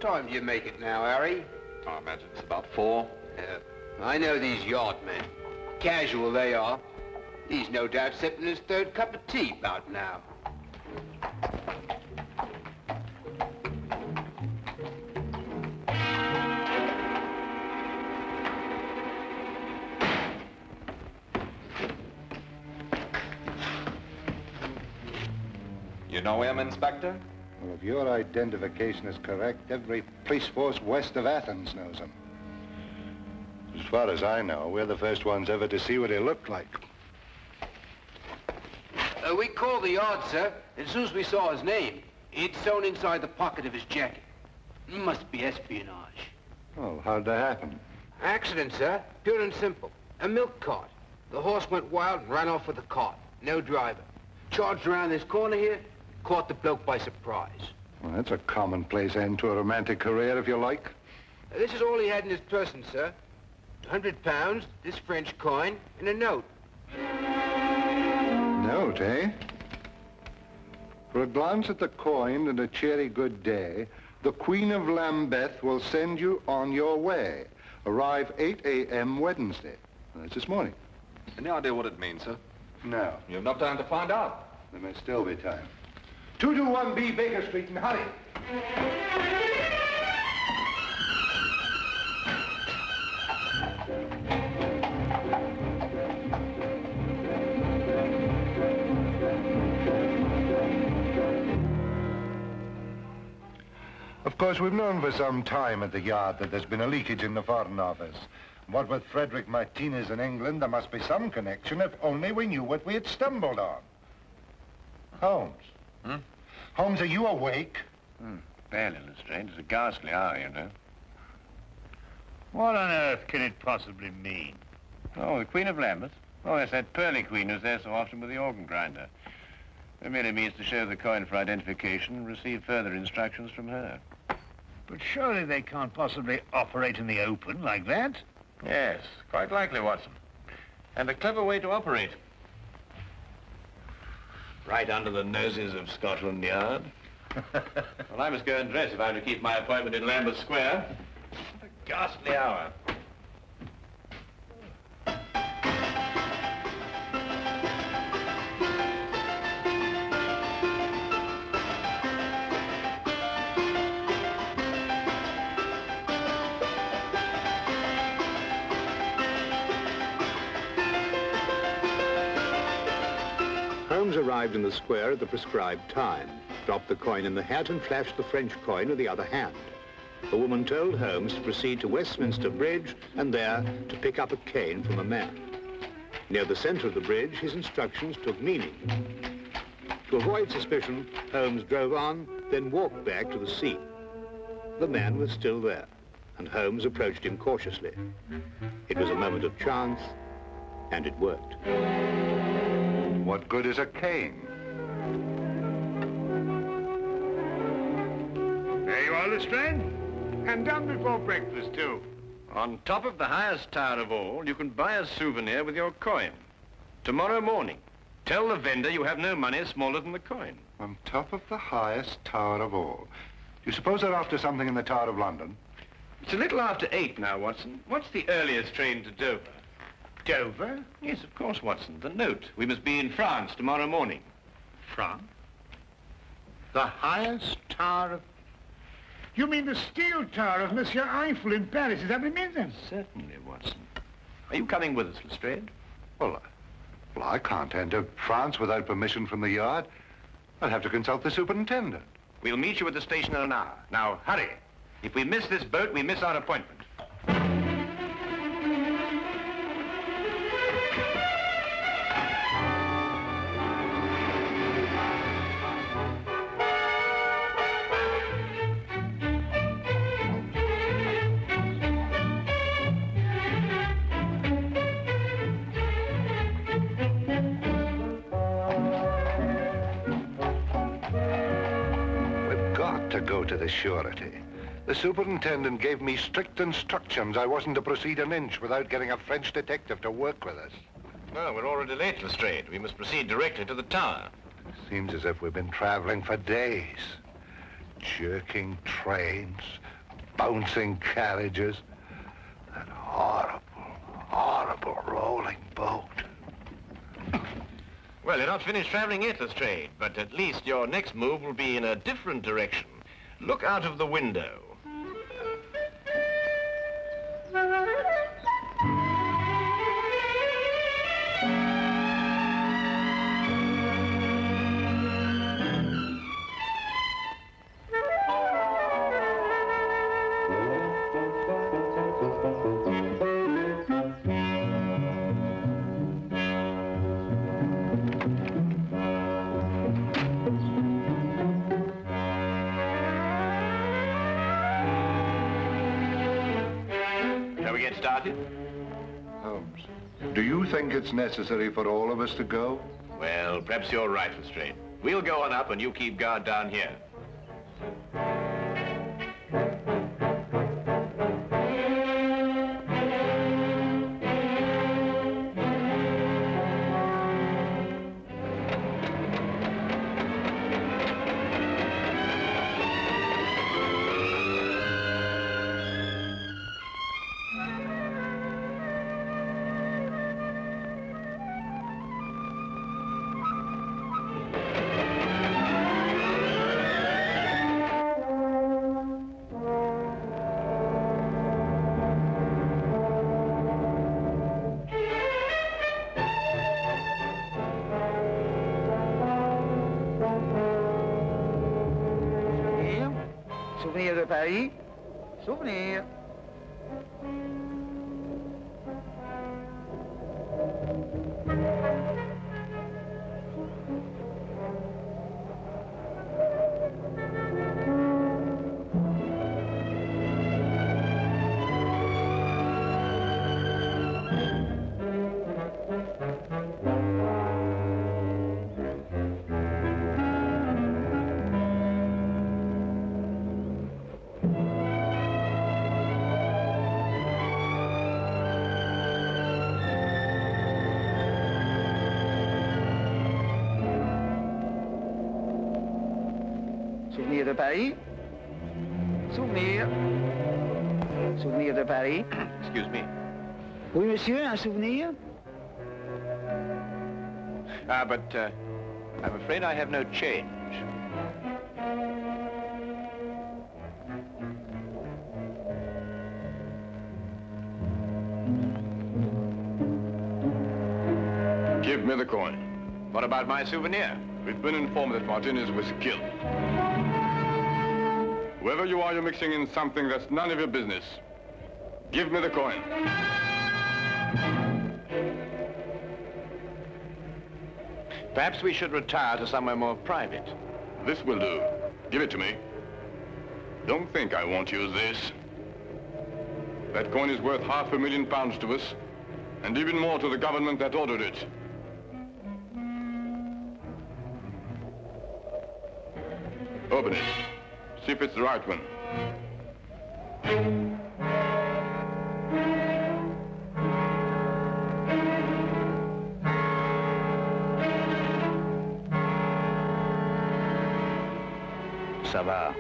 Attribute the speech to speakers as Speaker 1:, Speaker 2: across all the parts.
Speaker 1: time do you make it now, Harry?
Speaker 2: I imagine it's about 4.
Speaker 1: I know these yard men. Casual they are. He's no doubt sipping his 3rd cup of tea about now.
Speaker 2: You know him, Inspector?
Speaker 3: Well, if your identification is correct, every police force west of Athens knows him. As far as I know, we're the first ones ever to see what he looked like.
Speaker 1: We called the yard, sir. As soon as we saw his name, he'd sewn inside the pocket of his jacket. Must be espionage.
Speaker 3: Well, how'd that happen?
Speaker 1: Accident, sir. Pure and simple. A milk cart. The horse went wild and ran off with the cart. No driver. Charged around this corner here, caught the bloke by surprise.
Speaker 3: Well, that's a commonplace end to a romantic career, if you like.
Speaker 1: This is all he had in his person, sir. £100, this French coin, and a note.
Speaker 3: Note, eh? For a glance at the coin and a cheery good day, the Queen of Lambeth will send you on your way. Arrive 8 a.m. Wednesday. That's this morning.
Speaker 2: Any idea what it means, sir?
Speaker 3: No.
Speaker 2: You have enough time to find out.
Speaker 3: There may still be time. 221B Baker Street and hurry. Of course, we've known for some time at the Yard that there's been a leakage in the Foreign Office. What with Frederick Martinez in England, there must be some connection, if only we knew what we had stumbled on. Holmes.
Speaker 4: Hmm?
Speaker 3: Holmes, are you awake?
Speaker 4: Barely, Lestrade. It's a ghastly hour, you know.
Speaker 5: What on earth can it possibly mean?
Speaker 4: Oh, the Queen of Lambeth? Oh, yes, that pearly queen who's there so often with the organ grinder. It merely means to show the coin for identification and receive further instructions from her.
Speaker 5: But surely they can't possibly operate in the open like that.
Speaker 4: Yes, quite likely, Watson. And a clever way to operate. Right under the noses of Scotland Yard. Well, I must go and dress if I'm to keep my appointment in Lambeth Square. What a ghastly hour.
Speaker 6: Holmes arrived in the square at the prescribed time, dropped the coin in the hat and flashed the French coin with the other hand. The woman told Holmes to proceed to Westminster Bridge and there to pick up a cane from a man. Near the center of the bridge, his instructions took meaning. To avoid suspicion, Holmes drove on, then walked back to the scene. The man was still there, and Holmes approached him cautiously. It was a moment of chance, and it worked.
Speaker 3: What good is a cane?
Speaker 5: There you are, Lestrade. And done before breakfast, too.
Speaker 4: On top of the highest tower of all, you can buy a souvenir with your coin. Tomorrow morning, tell the vendor you have no money smaller than the coin.
Speaker 3: On top of the highest tower of all. You suppose they're after something in the Tower of London?
Speaker 4: It's a little after 8 now, Watson. What's the earliest train to Dover?
Speaker 5: Dover?
Speaker 4: Yes, of course, Watson. The note. We must be in France tomorrow morning.
Speaker 5: France? The highest tower of... You mean the steel tower of Monsieur Eiffel in Paris? Is that what it means, then?
Speaker 4: Certainly, Watson. Are you coming with us, Lestrade?
Speaker 3: Well, I can't enter France without permission from the Yard. I'll have to consult the superintendent.
Speaker 4: We'll meet you at the station in an hour. Now, hurry. If we miss this boat, we miss our appointment.
Speaker 3: Go to the surety. The superintendent gave me strict instructions I wasn't to proceed an inch without getting a French detective to work with us.
Speaker 4: No, we're already late, Lestrade. We must proceed directly to the tower.
Speaker 3: Seems as if we've been traveling for days. Jerking trains, bouncing carriages. That horrible, horrible rolling boat.
Speaker 4: Well, you're not finished traveling yet, Lestrade, but at least your next move will be in a different direction. Look out of the window. Started?
Speaker 3: Holmes, do you think it's necessary for all of us to go?
Speaker 4: Well, perhaps you're right, Lestrade. We'll go on up and you keep guard down here.
Speaker 7: Souvenir de Paris. Souvenir. Souvenir de Paris. Souvenir. Souvenir de Paris.
Speaker 4: Excuse me.
Speaker 7: Oui, monsieur, un souvenir?
Speaker 4: But I'm afraid I have no change.
Speaker 8: Give me the coin.
Speaker 4: What about my souvenir?
Speaker 8: We've been informed that Martinez was killed. Whoever you are, you're mixing in something that's none of your business. Give me the coin.
Speaker 4: Perhaps we should retire to somewhere more private.
Speaker 8: This will do. Give it to me. Don't think I won't use this. That coin is worth £500,000 to us, and even more to the government that ordered it. Open it. See if it's the right one.
Speaker 7: Ça va.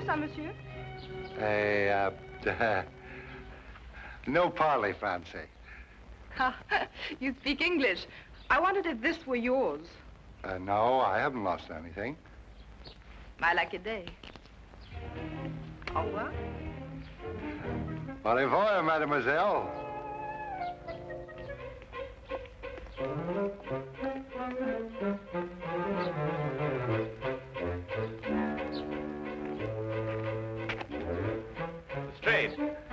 Speaker 9: ça, monsieur?
Speaker 3: No parley, Fancy.
Speaker 9: Ah, you speak English. I wondered if this were yours.
Speaker 3: No, I haven't lost anything.
Speaker 9: I like your day. Au revoir.
Speaker 3: Au revoir, mademoiselle.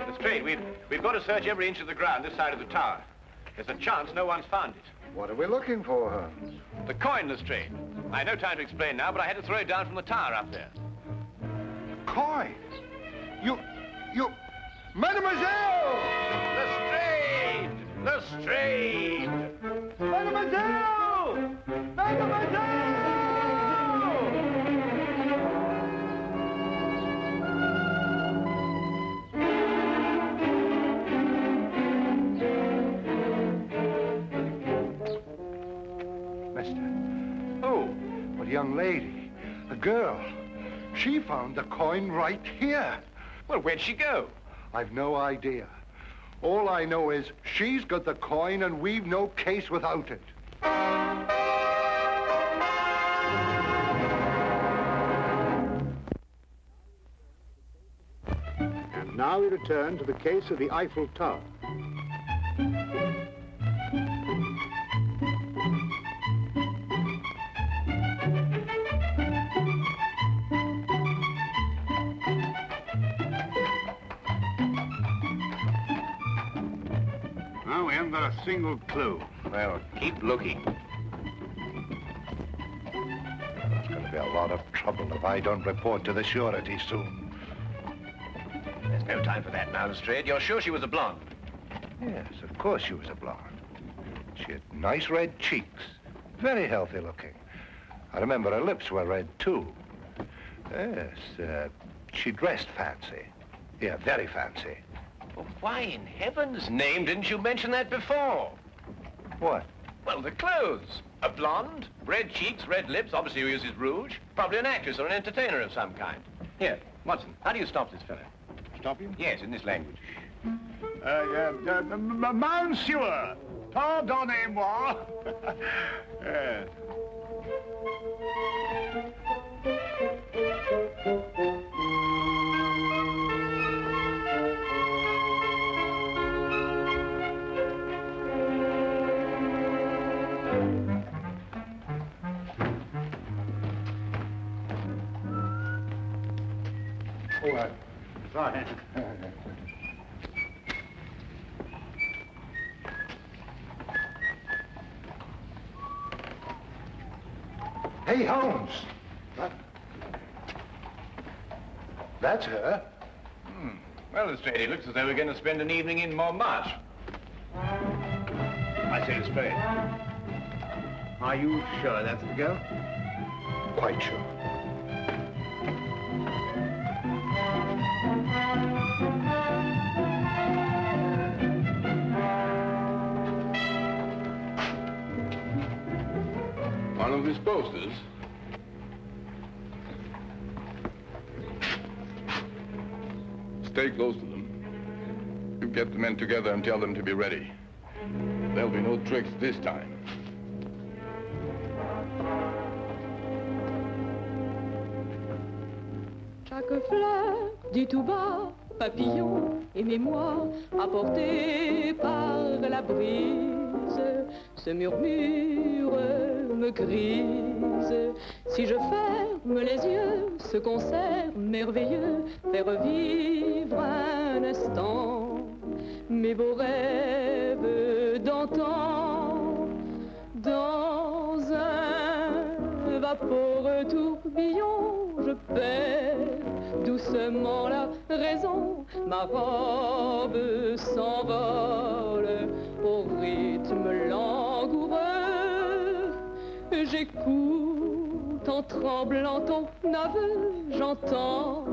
Speaker 4: Lestrade, we've got to search every inch of the ground this side of the tower. There's a chance no one's found it.
Speaker 3: What are we looking for, Holmes?
Speaker 4: The coin, Lestrade. I have no time to explain now, but I had to throw it down from the tower up there.
Speaker 3: Coin? You... Mademoiselle!
Speaker 4: Lestrade! Lestrade!
Speaker 3: Mademoiselle! Mademoiselle! A young lady, a girl. She found the coin right here.
Speaker 4: Well, where'd she go?
Speaker 3: I've no idea. All I know is she's got the coin and we've no case without it.
Speaker 6: And now we return to the case of the Eiffel Tower.
Speaker 5: We haven't got a single clue.
Speaker 4: Well, keep looking.
Speaker 3: It's going to be a lot of trouble if I don't report to the surety soon.
Speaker 4: There's no time for that now, Lestrade. You're sure she was a blonde?
Speaker 3: Yes, of course she was a blonde. She had nice red cheeks, very healthy looking. I remember her lips were red, too. Yes, she dressed fancy. Yeah, very fancy.
Speaker 4: Well, why in heaven's name didn't you mention that before?
Speaker 3: What?
Speaker 4: Well, the clothes. A blonde, red cheeks, red lips, obviously who uses rouge. Probably an actress or an entertainer of some kind. Here, Watson, how do you stop this fellow?
Speaker 5: Stop him?
Speaker 4: Yes, in this language.
Speaker 5: Monsieur, pardonnez-moi. Yes.
Speaker 3: Right. Hey, Holmes. What? That's her.
Speaker 4: Well, Lestrade, it looks as though we're going to spend an evening in Montmartre. I say, Lestrade, are you sure that's the girl?
Speaker 3: Quite sure.
Speaker 8: One of these posters. Stay close to them. You get the men together and tell them to be ready. There'll be no tricks this time.
Speaker 10: Chaque fleur dit tout bas, papillon, aimez-moi, apporté par la brise, ce murmure me grise. Si je ferme les yeux, ce concert merveilleux fait revivre un instant mes beaux rêves d'antan. Dans un vaporeux tourbillon, je perds doucement la raison. Ma robe s'envole au rythme langoureux. J'écoute en tremblant ton aveu, j'entends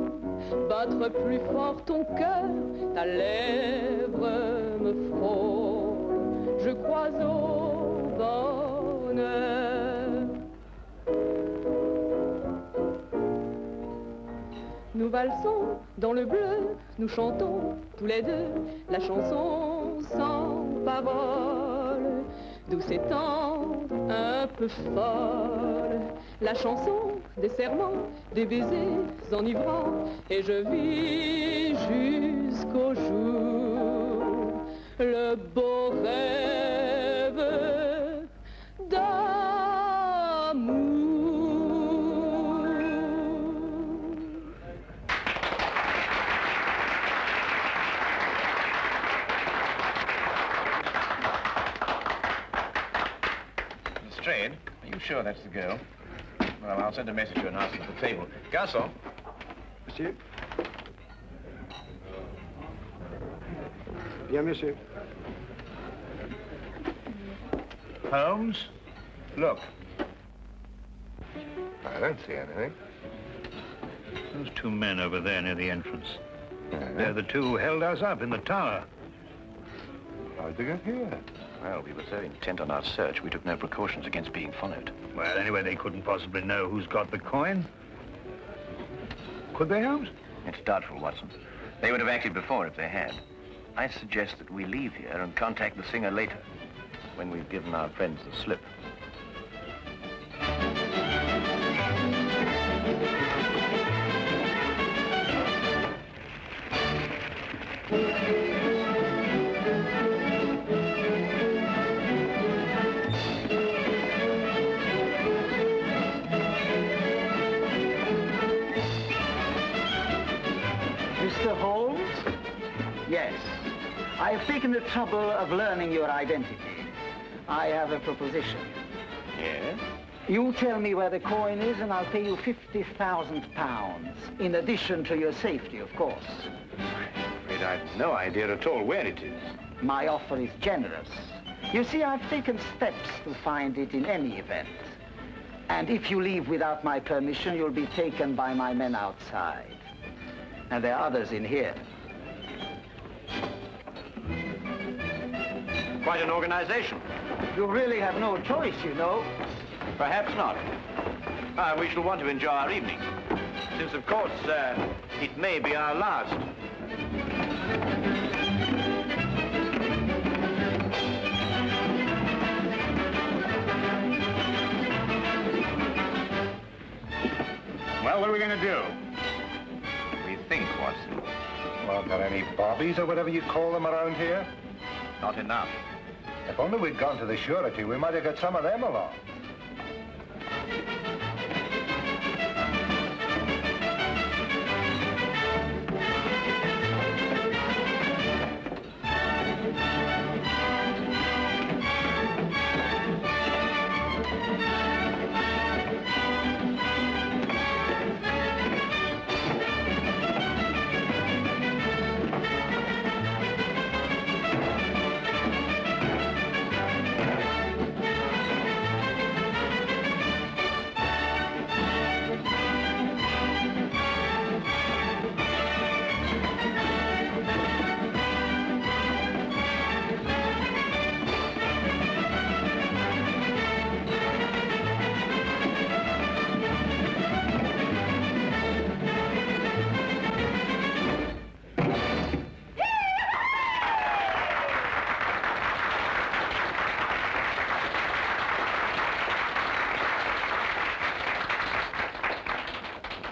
Speaker 10: battre plus fort ton cœur, ta lèvre me frôle, je crois au bonheur. Nous valsons dans le bleu, nous chantons tous les deux la chanson sans parole, douce et tendre, un peu folle, la chanson des serments, des baisers enivrants, et je vis jusqu'au jour le beau rêve d'amour.
Speaker 4: Lestrade, are you sure that's the girl? Well, I'll send a message to her and ask her at the table. Garçon.
Speaker 11: Monsieur. Bien, monsieur.
Speaker 4: Holmes, look.
Speaker 3: I don't see anything.
Speaker 12: Those two men over there near the entrance. They're the two who held us up in the tower.
Speaker 3: How'd they get here?
Speaker 4: Well, we were so intent on our search, we took no precautions against being followed.
Speaker 12: Well, anyway, they couldn't possibly know who's got the coin. Could they, Holmes?
Speaker 4: It's doubtful, Watson. They would have acted before if they had. I suggest that we leave here and contact the singer later, when we've given our friends the slip.
Speaker 7: Mr. Holmes? Yes. I have taken the trouble of learning your identity. I have a proposition.
Speaker 4: Yes?
Speaker 7: You tell me where the coin is and I'll pay you £50,000. In addition to your safety, of course.
Speaker 4: I'm afraid I've no idea at all where it is.
Speaker 7: My offer is generous. You see, I've taken steps to find it in any event. And if you leave without my permission, you'll be taken by my men outside. And there are others in here.
Speaker 4: Quite an organization.
Speaker 7: You really have no choice, you know.
Speaker 4: Perhaps not. We shall want to enjoy our evening, since, of course, it may be our last.
Speaker 12: Well, what are we going to do?
Speaker 4: We think, Watson.
Speaker 3: Well, got any bobbies or whatever you call them around here?
Speaker 4: Not enough.
Speaker 3: If only we'd gone to the surety, we might have got some of them along.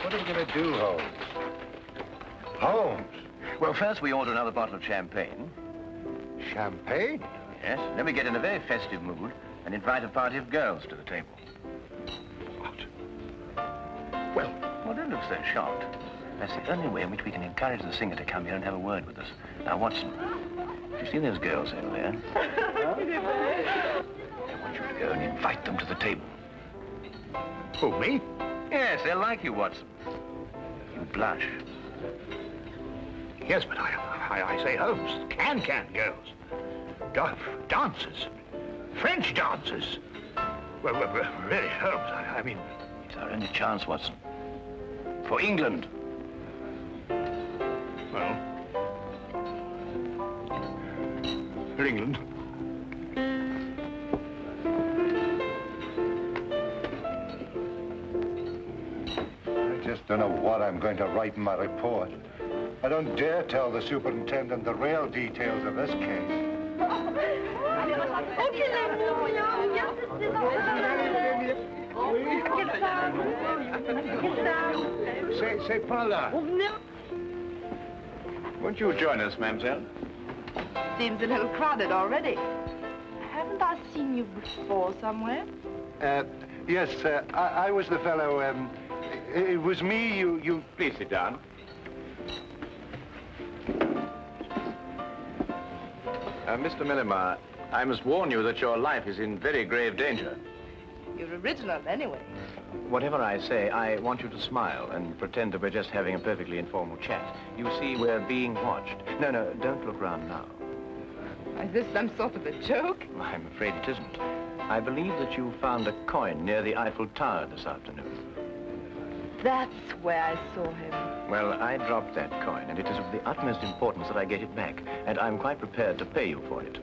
Speaker 3: What are we going to do, Holmes? Holmes?
Speaker 4: Well, first we order another bottle of champagne.
Speaker 3: Champagne?
Speaker 4: Yes. Then we get in a very festive mood and invite a party of girls to the table.
Speaker 3: What?
Speaker 4: Well, don't look so shocked. That's the only way in which we can encourage the singer to come here and have a word with us. Now, Watson, do you see those girls over there? I want you to go and invite them to the table.
Speaker 12: Who, me?
Speaker 4: Yes, they'll like you, Watson. You blush.
Speaker 12: Yes, but I say, Holmes, can girls. Dancers. French dancers. Well, really, Holmes, I mean...
Speaker 4: It's our only chance, Watson. For England.
Speaker 12: Well... For England.
Speaker 3: I just don't know what I'm going to write in my report. I don't dare tell the superintendent the real details of this case.
Speaker 12: C'est pas là.
Speaker 4: Won't you join us, mademoiselle?
Speaker 9: Seems a little crowded already. Haven't I seen you before somewhere?
Speaker 3: Yes, I was the fellow, it was me you...
Speaker 4: Please sit down. Mr. Millimar, I must warn you that your life is in very grave danger.
Speaker 9: You're original anyway.
Speaker 4: Whatever I say, I want you to smile and pretend that we're just having a perfectly informal chat. You see, we're being watched. No, don't look round now.
Speaker 9: Is this some sort of a joke?
Speaker 4: I'm afraid it isn't. I believe that you found a coin near the Eiffel Tower this afternoon.
Speaker 9: That's where I saw him.
Speaker 4: Well, I dropped that coin, and it is of the utmost importance that I get it back, and I'm quite prepared to pay you for it.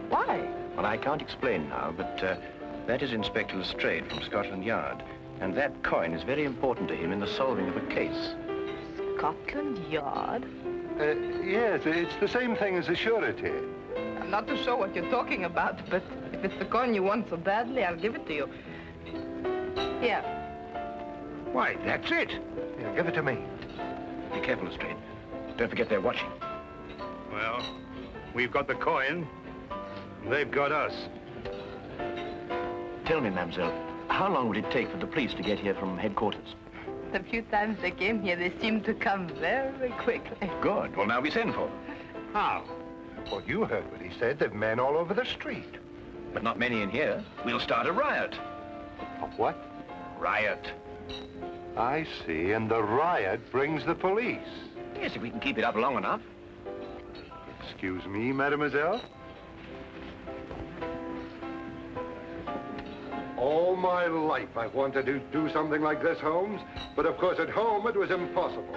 Speaker 9: Why?
Speaker 4: Well, I can't explain now, but that is Inspector Lestrade from Scotland Yard, and that coin is very important to him in the solving of a case.
Speaker 9: Scotland Yard?
Speaker 3: Yes, it's the same thing as a surety.
Speaker 9: I'm not too sure what you're talking about, but if it's the coin you want so badly, I'll give it to you. Here.
Speaker 12: Why, that's it.
Speaker 3: Yeah, give it to me.
Speaker 4: Be careful, Lestrade. Don't forget they're watching.
Speaker 12: Well, we've got the coin. They've got us.
Speaker 4: Tell me, mademoiselle, how long would it take for the police to get here from headquarters?
Speaker 9: The few times they came here, they seemed to come very quickly.
Speaker 4: Good. Well, now we send for them.
Speaker 12: How?
Speaker 3: Well, you heard what he said. There's men all over the street.
Speaker 4: But not many in here. We'll start a riot.
Speaker 3: A what?
Speaker 4: Riot.
Speaker 3: I see, and the riot brings the police.
Speaker 4: Yes, if we can keep it up long enough.
Speaker 3: Excuse me, mademoiselle? All my life I've wanted to do something like this, Holmes, but of course at home it was impossible.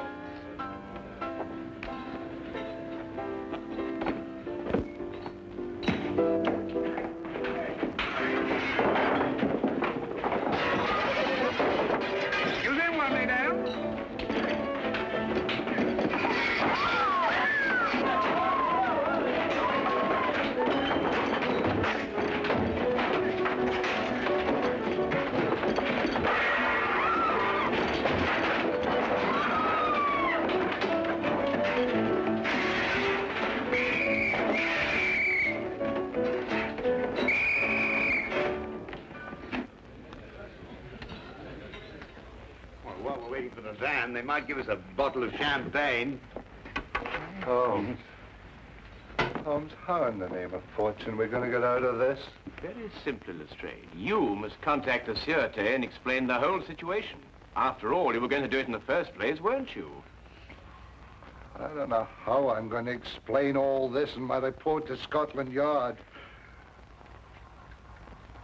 Speaker 12: They might give us a bottle of champagne.
Speaker 3: Holmes. Holmes, how in the name of fortune we're going to get out of this?
Speaker 4: Very simply, Lestrade. You must contact the Sûreté and explain the whole situation. After all, you were going to do it in the first place, weren't you?
Speaker 3: I don't know how I'm going to explain all this in my report to Scotland Yard.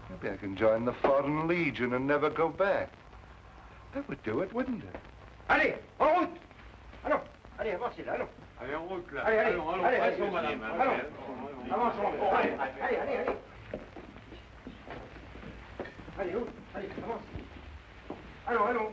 Speaker 3: Maybe I can join the Foreign Legion and never go back. That would do it, wouldn't it?
Speaker 1: Allez, en route! Allons, allez, avancez là, allons.
Speaker 8: Allez, en route, là.
Speaker 1: Allez, allez,
Speaker 8: Allons,
Speaker 1: allez, allez,
Speaker 8: passons, madame.
Speaker 1: allons. Avançons, allez, allez, allez, allez. Allez, où? Allez, avance. Allons, allons.